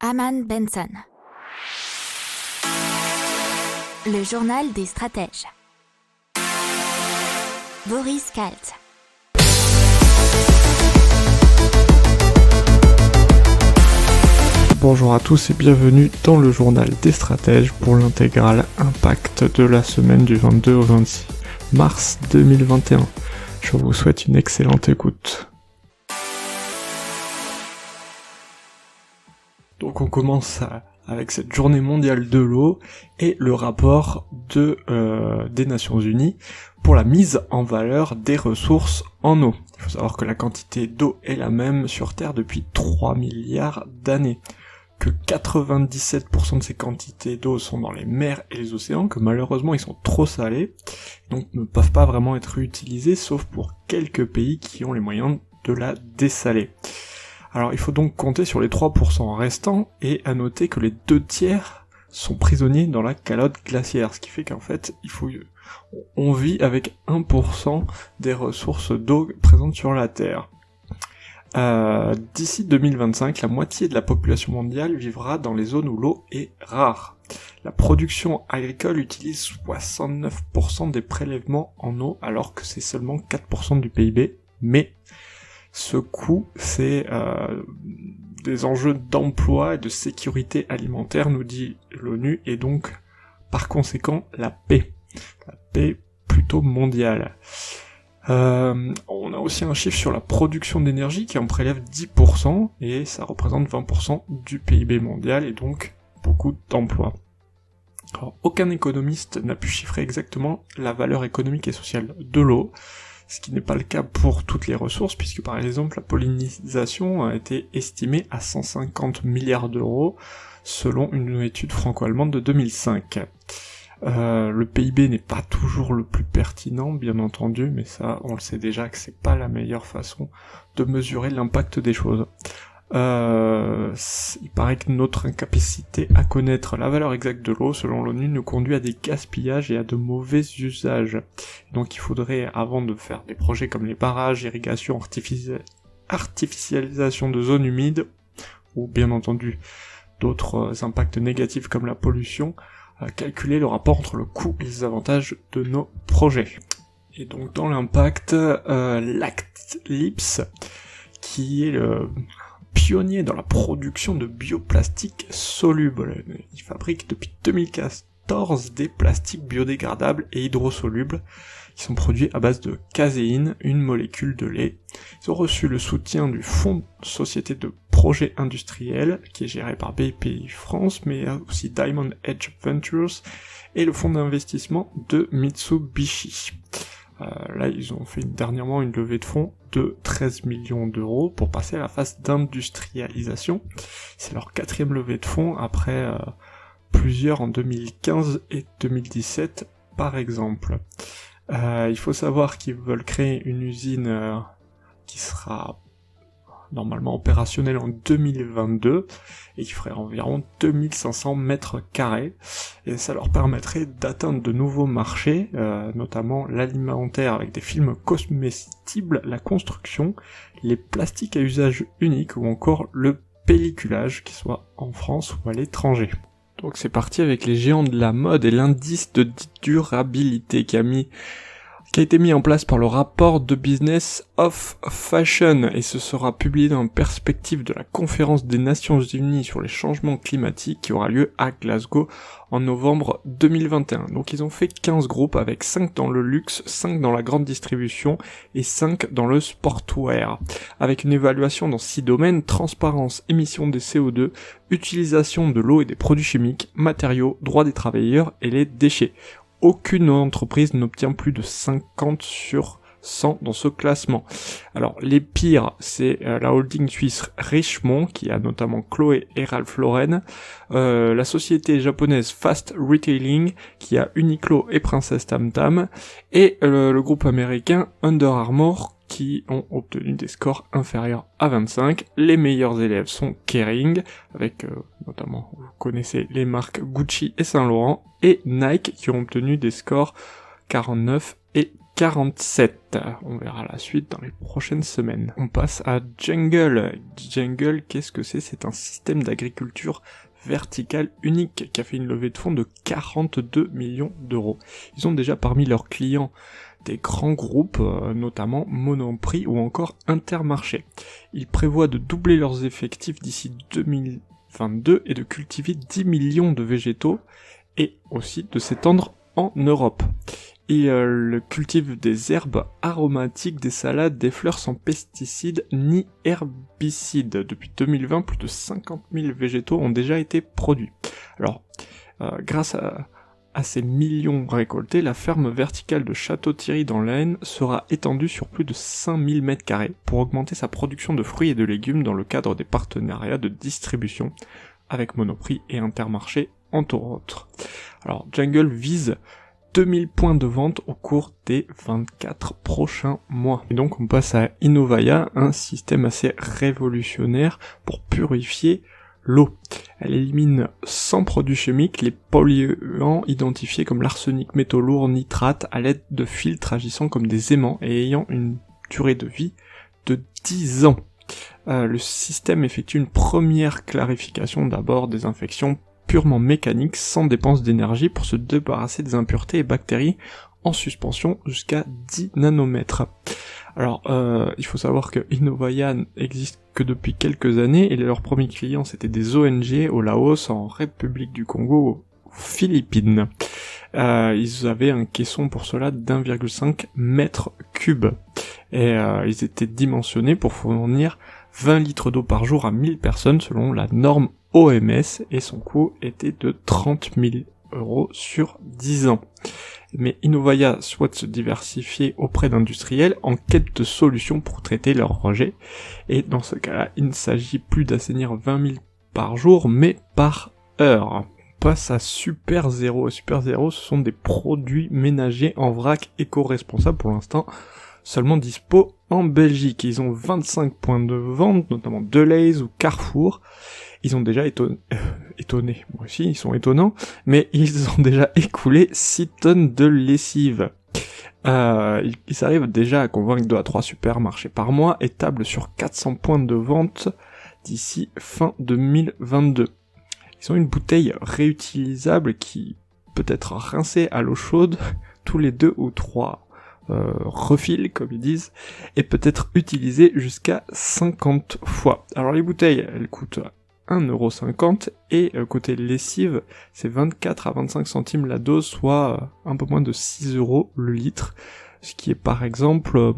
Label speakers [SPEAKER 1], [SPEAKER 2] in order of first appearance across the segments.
[SPEAKER 1] Aman Benson. Le journal des stratèges. Boris Kalt.
[SPEAKER 2] Bonjour à tous et bienvenue dans le journal des stratèges pour l'intégrale Impact de la semaine du 22 au 26 mars 2021. Je vous souhaite une excellente écoute. Donc on commence avec cette journée mondiale de l'eau et le rapport des Nations Unies pour la mise en valeur des ressources en eau. Il faut savoir que la quantité d'eau est la même sur Terre depuis 3 milliards d'années, que 97% de ces quantités d'eau sont dans les mers et les océans, que malheureusement ils sont trop salés, donc ne peuvent pas vraiment être utilisés, sauf pour quelques pays qui ont les moyens de la dessaler. Alors il faut donc compter sur les 3% restants, et à noter que les 2/3 sont prisonniers dans la calotte glaciaire, ce qui fait qu'en fait, on vit avec 1% des ressources d'eau présentes sur la Terre. D'ici 2025, la moitié de la population mondiale vivra dans les zones où l'eau est rare. La production agricole utilise 69% des prélèvements en eau, alors que c'est seulement 4% du PIB, mais ce coût, c'est des enjeux d'emploi et de sécurité alimentaire, nous dit l'ONU, et donc, par conséquent, la paix plutôt mondiale. On a aussi un chiffre sur la production d'énergie qui en prélève 10%, et ça représente 20% du PIB mondial, et donc beaucoup d'emplois. Alors, aucun économiste n'a pu chiffrer exactement la valeur économique et sociale de l'eau, ce qui n'est pas le cas pour toutes les ressources, puisque par exemple la pollinisation a été estimée à 150 milliards d'euros, selon une étude franco-allemande de 2005. Le PIB n'est pas toujours le plus pertinent, bien entendu, mais ça, on le sait déjà que c'est pas la meilleure façon de mesurer l'impact des choses. Il paraît que notre incapacité à connaître la valeur exacte de l'eau, selon l'ONU, nous conduit à des gaspillages et à de mauvais usages. Donc il faudrait, avant de faire des projets comme les barrages, irrigation, artificialisation de zones humides, ou bien entendu d'autres impacts négatifs comme la pollution, calculer le rapport entre le coût et les avantages de nos projets. Et donc dans l'impact, Lactlips, qui est le pionnier dans la production de bioplastiques solubles. Il fabrique depuis 2014 des plastiques biodégradables et hydrosolubles qui sont produits à base de caséine, une molécule de lait. Ils ont reçu le soutien du Fonds Société de Projets Industriels, qui est géré par BPI France, mais aussi Diamond Edge Ventures, et le fonds d'investissement de Mitsubishi. Là, ils ont fait dernièrement une levée de fonds de 13 millions d'euros pour passer à la phase d'industrialisation. C'est leur 4e levée de fonds après plusieurs en 2015 et 2017 par exemple. Il faut savoir qu'ils veulent créer une usine qui sera normalement opérationnelle en 2022 et qui ferait environ 2500 mètres carrés, et ça leur permettrait d'atteindre de nouveaux marchés, notamment l'alimentaire avec des films comestibles, la construction, les plastiques à usage unique ou encore le pelliculage, qu'il soit en France ou à l'étranger. Donc c'est parti avec les géants de la mode et l'indice de durabilité qui a été mis en place par le rapport de Business of Fashion, et ce sera publié dans la perspective de la conférence des Nations Unies sur les changements climatiques qui aura lieu à Glasgow en novembre 2021. Donc ils ont fait 15 groupes avec 5 dans le luxe, 5 dans la grande distribution et 5 dans le sportwear, avec une évaluation dans 6 domaines: transparence, émission des CO2, utilisation de l'eau et des produits chimiques, matériaux, droits des travailleurs et les déchets. Aucune entreprise n'obtient plus de 50 sur 100 dans ce classement. Alors les pires, c'est la holding suisse Richemont, qui a notamment Chloé et Ralph Lauren, la société japonaise Fast Retailing, qui a Uniqlo et Princess Tam Tam, et le groupe américain Under Armour, qui ont obtenu des scores inférieurs à 25. Les meilleurs élèves sont Kering, avec notamment, vous connaissez les marques Gucci et Saint Laurent, et Nike, qui ont obtenu des scores 49 et 47. On verra la suite dans les prochaines semaines. On passe à Jungle. Jungle, qu'est-ce que c'est ? C'est un système d'agriculture verticale unique qui a fait une levée de fonds de 42 millions d'euros. Ils ont déjà parmi leurs clients des grands groupes, notamment Monoprix ou encore Intermarché. Ils prévoient de doubler leurs effectifs d'ici 2022 et de cultiver 10 millions de végétaux et aussi de s'étendre en Europe. Ils cultivent des herbes aromatiques, des salades, des fleurs sans pesticides ni herbicides. Depuis 2020, plus de 50 000 végétaux ont déjà été produits. Alors, grâce à ces millions récoltés, la ferme verticale de Château-Thierry dans l'Aisne sera étendue sur plus de 5000 m² pour augmenter sa production de fruits et de légumes dans le cadre des partenariats de distribution avec Monoprix et Intermarché, entre autres. Alors, Jungle vise 2000 points de vente au cours des 24 prochains mois. Et donc on passe à Innovaya, un système assez révolutionnaire pour purifier l'eau. Elle élimine sans produits chimiques les polluants identifiés comme l'arsenic, métaux lourds, nitrates à l'aide de filtres agissant comme des aimants et ayant une durée de vie de 10 ans. Le système effectue une première clarification, d'abord des infections purement mécanique, sans dépense d'énergie, pour se débarrasser des impuretés et bactéries en suspension jusqu'à 10 nanomètres. Alors, il faut savoir que Innovaya n'existe que depuis quelques années, et leurs premiers clients c'était des ONG au Laos, en République du Congo, aux Philippines. Ils avaient un caisson pour cela d'1,5 mètre cube, et ils étaient dimensionnés pour fournir 20 litres d'eau par jour à 1000 personnes selon la norme OMS, et son coût était de 30 000 € sur 10 ans. Mais Innovaya souhaite se diversifier auprès d'industriels en quête de solutions pour traiter leurs rejets, et dans ce cas-là, il ne s'agit plus d'assainir 20 000 par jour, mais par heure. On passe à Super Zero. Super Zero, ce sont des produits ménagers en vrac éco-responsables pour l'instant, seulement dispo en Belgique. Ils ont 25 points de vente, notamment Delhaize ou Carrefour. Ils ont déjà étonné, moi aussi ils sont étonnants, mais ils ont déjà écoulé 6 tonnes de lessive. Ils arrivent déjà à convaincre 2 à 3 supermarchés par mois et tablent sur 400 points de vente d'ici fin 2022. Ils ont une bouteille réutilisable qui peut être rincée à l'eau chaude tous les 2 ou 3 refil, comme ils disent, et peut être utilisée jusqu'à 50 fois. Alors les bouteilles, elles coûtent 1,50 € et côté lessive, c'est 24 à 25 centimes la dose, soit un peu moins de 6 € le litre, ce qui est par exemple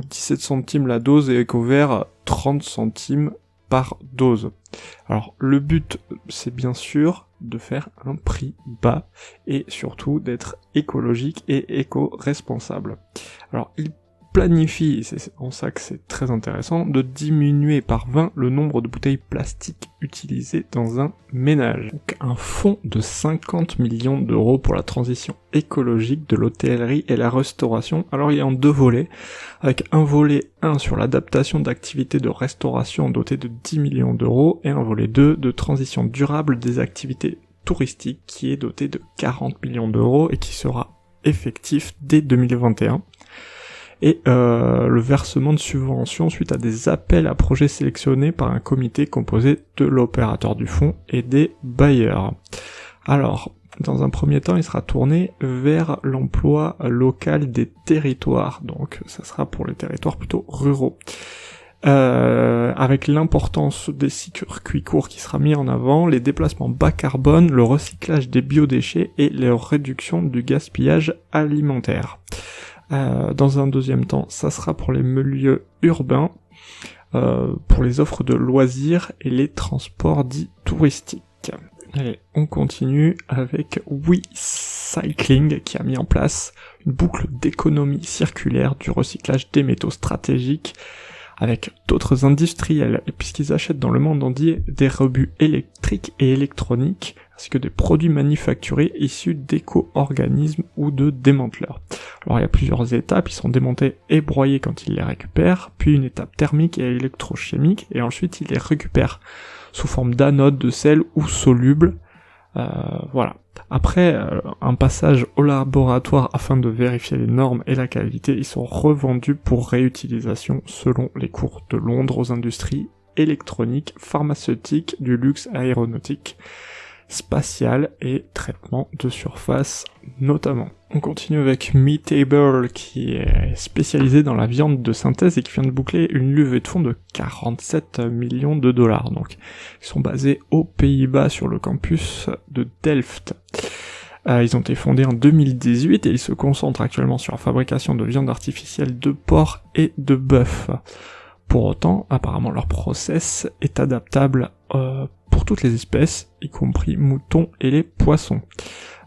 [SPEAKER 2] 17 centimes la dose et EcoVert 30 centimes par dose. Alors le but, c'est bien sûr de faire un prix bas et surtout d'être écologique et éco-responsable. Alors il planifie, c'est en ça que c'est très intéressant, de diminuer par 20 le nombre de bouteilles plastiques utilisées dans un ménage. Donc un fonds de 50 millions d'euros pour la transition écologique de l'hôtellerie et la restauration. Alors il est en 2 volets, avec un volet 1 sur l'adaptation d'activités de restauration doté de 10 millions d'euros et un volet 2 de transition durable des activités touristiques qui est doté de 40 millions d'euros et qui sera effectif dès 2021. Et le versement de subventions suite à des appels à projets sélectionnés par un comité composé de l'opérateur du fonds et des bailleurs. Alors, dans un premier temps, il sera tourné vers l'emploi local des territoires, donc ça sera pour les territoires plutôt ruraux. Avec l'importance des circuits courts qui sera mis en avant, les déplacements bas carbone, le recyclage des biodéchets et la réduction du gaspillage alimentaire. Dans un deuxième temps, ça sera pour les milieux urbains, pour les offres de loisirs et les transports dits touristiques. Allez, on continue avec WeCycling qui a mis en place une boucle d'économie circulaire du recyclage des métaux stratégiques avec d'autres industriels, puisqu'ils achètent dans le monde entier des rebuts électriques et électroniques, ainsi que des produits manufacturés issus d'éco-organismes ou de démanteleurs. Alors il y a plusieurs étapes, ils sont démontés et broyés quand ils les récupèrent, puis une étape thermique et électrochimique, et ensuite ils les récupèrent sous forme d'anode, de sel ou soluble, Voilà. Après un passage au laboratoire afin de vérifier les normes et la qualité, ils sont revendus pour réutilisation selon les cours de Londres aux industries électroniques, pharmaceutiques, du luxe aéronautique, spatial et traitement de surface notamment. On continue avec Meatable qui est spécialisé dans la viande de synthèse et qui vient de boucler une levée de fonds de 47 millions de dollars. Donc, ils sont basés aux Pays-Bas sur le campus de Delft. Ils ont été fondés en 2018 et ils se concentrent actuellement sur la fabrication de viande artificielle de porc et de bœuf. Pour autant, apparemment leur process est adaptable pour toutes les espèces, y compris moutons et les poissons.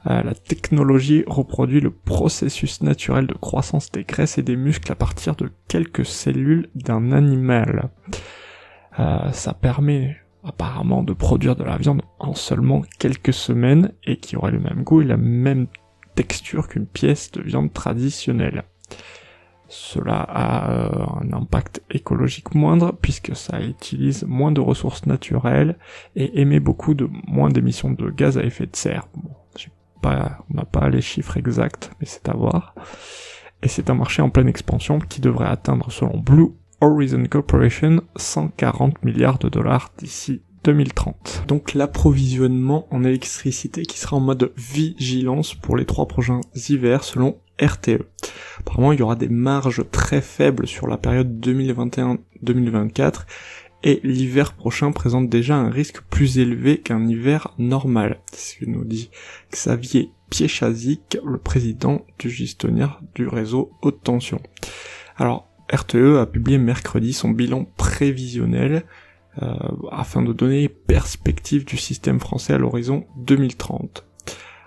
[SPEAKER 2] La technologie reproduit le processus naturel de croissance des graisses et des muscles à partir de quelques cellules d'un animal. Ça permet apparemment de produire de la viande en seulement quelques semaines et qui aurait le même goût et la même texture qu'une pièce de viande traditionnelle. Cela a un impact écologique moindre puisque ça utilise moins de ressources naturelles et émet moins d'émissions de gaz à effet de serre. Bon, on n'a pas les chiffres exacts, mais c'est à voir. Et c'est un marché en pleine expansion qui devrait atteindre, selon Blue Horizon Corporation, 140 milliards de dollars d'ici 2030. Donc l'approvisionnement en électricité qui sera en mode vigilance pour les 3 prochains hivers selon RTE. Apparemment, il y aura des marges très faibles sur la période 2021-2024 et l'hiver prochain présente déjà un risque plus élevé qu'un hiver normal. C'est ce que nous dit Xavier Piéchazic, le président du gestionnaire du réseau haute tension. Alors, RTE a publié mercredi son bilan prévisionnel afin de donner perspective du système français à l'horizon 2030.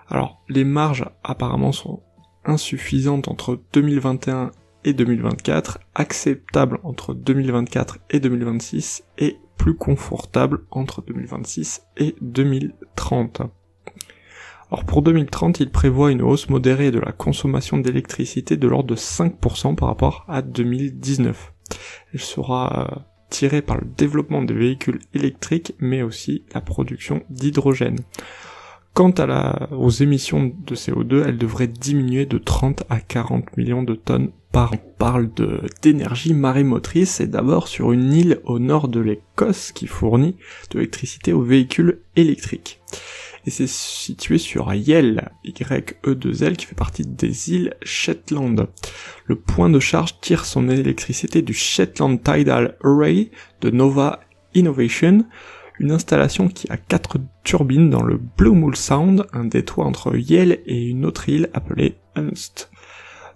[SPEAKER 2] Alors, les marges apparemment sont insuffisantes entre 2021 et 2024, acceptables entre 2024 et 2026, et plus confortables entre 2026 et 2030. Alors pour 2030, il prévoit une hausse modérée de la consommation d'électricité de l'ordre de 5% par rapport à 2019. Elle sera tirée par le développement des véhicules électriques, mais aussi la production d'hydrogène. Quant aux émissions de CO2, elles devraient diminuer de 30 à 40 millions de tonnes par an. On parle d'énergie marémotrice et d'abord sur une île au nord de l'Écosse qui fournit de l'électricité aux véhicules électriques. Et c'est situé sur Yell, Y-E-2-L, qui fait partie des îles Shetland. Le point de charge tire son électricité du Shetland Tidal Array de Nova Innovation, une installation qui a 4 turbines dans le Blue Mule Sound, un détroit entre Yell et une autre île appelée Unst.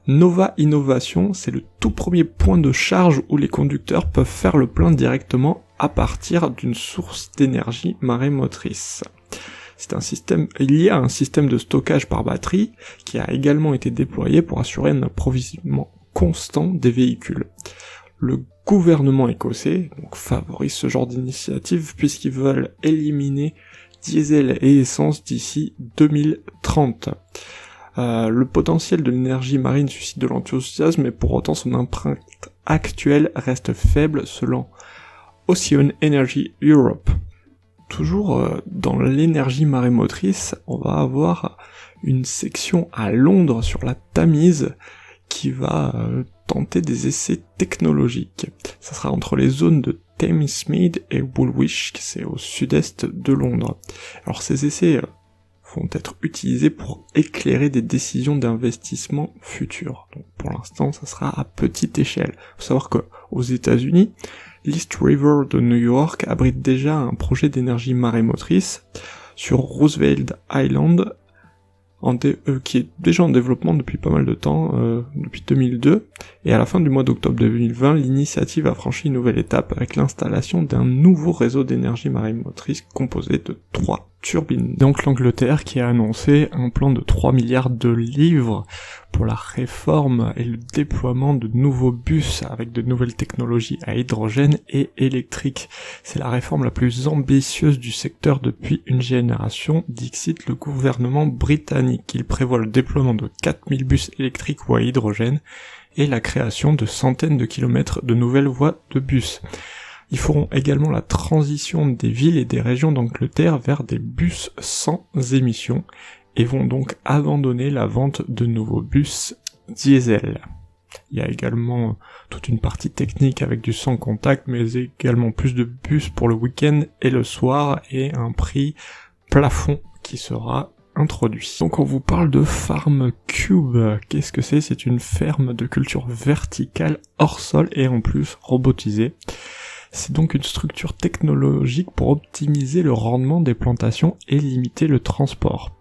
[SPEAKER 2] Nova Innovation, c'est le tout premier point de charge où les conducteurs peuvent faire le plein directement à partir d'une source d'énergie marémotrice. Il y a un système de stockage par batterie qui a également été déployé pour assurer un approvisionnement constant des véhicules. Le gouvernement écossais favorise ce genre d'initiative puisqu'ils veulent éliminer diesel et essence d'ici 2030. Le potentiel de l'énergie marine suscite de l'enthousiasme, mais pour autant son empreinte actuelle reste faible selon Ocean Energy Europe. Toujours dans l'énergie marémotrice, on va avoir une section à Londres sur la Tamise qui va tenter des essais technologiques. Ça sera entre les zones de Thamesmead et Woolwich, c'est au sud-est de Londres. Alors ces essais vont être utilisés pour éclairer des décisions d'investissement futures. Donc pour l'instant, ça sera à petite échelle. Il faut savoir qu'aux États-Unis, l'East River de New York abrite déjà un projet d'énergie marémotrice sur Roosevelt Island, qui est déjà en développement depuis pas mal de temps, depuis 2002, et à la fin du mois d'octobre 2020, l'initiative a franchi une nouvelle étape avec l'installation d'un nouveau réseau d'énergie marémotrice composé de 3 turbines. Donc l'Angleterre qui a annoncé un plan de 3 milliards de livres pour la réforme et le déploiement de nouveaux bus avec de nouvelles technologies à hydrogène et électrique. C'est la réforme la plus ambitieuse du secteur depuis une génération, dixit le gouvernement britannique. Il prévoit le déploiement de 4000 bus électriques ou à hydrogène et la création de centaines de kilomètres de nouvelles voies de bus. Ils feront également la transition des villes et des régions d'Angleterre vers des bus sans émission, et vont donc abandonner la vente de nouveaux bus diesel. Il y a également toute une partie technique avec du sans contact, mais également plus de bus pour le week-end et le soir, et un prix plafond qui sera introduit. Donc on vous parle de Farm Cube. Qu'est-ce que c'est ? C'est une ferme de culture verticale hors sol et en plus robotisée. C'est donc une structure technologique pour optimiser le rendement des plantations et limiter le transport,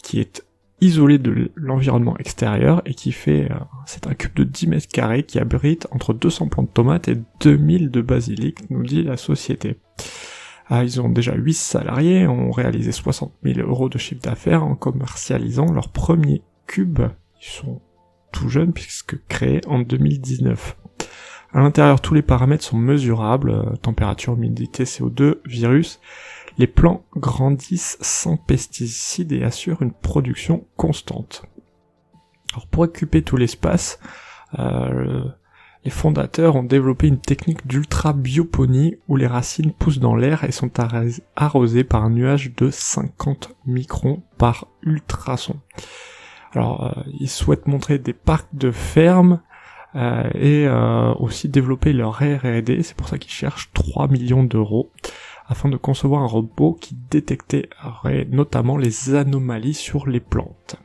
[SPEAKER 2] qui est isolé de l'environnement extérieur et qui fait, c'est un cube de 10 mètres carrés qui abrite entre 200 plants de tomates et 2000 de basilic, nous dit la société. Ils ont déjà 8 salariés, ont réalisé 60 000 € de chiffre d'affaires en commercialisant leur premier cube. Ils sont tout jeunes puisque créés en 2019. À l'intérieur, tous les paramètres sont mesurables, température, humidité, CO2, virus. Les plants grandissent sans pesticides et assurent une production constante. Alors pour occuper tout l'espace, les fondateurs ont développé une technique d'ultra-bioponie où les racines poussent dans l'air et sont arrosées par un nuage de 50 microns par ultrason. Alors ils souhaitent montrer des parcs de fermes et aussi développer leur R&D, c'est pour ça qu'ils cherchent 3 millions d'euros afin de concevoir un robot qui détecterait notamment les anomalies sur les plantes.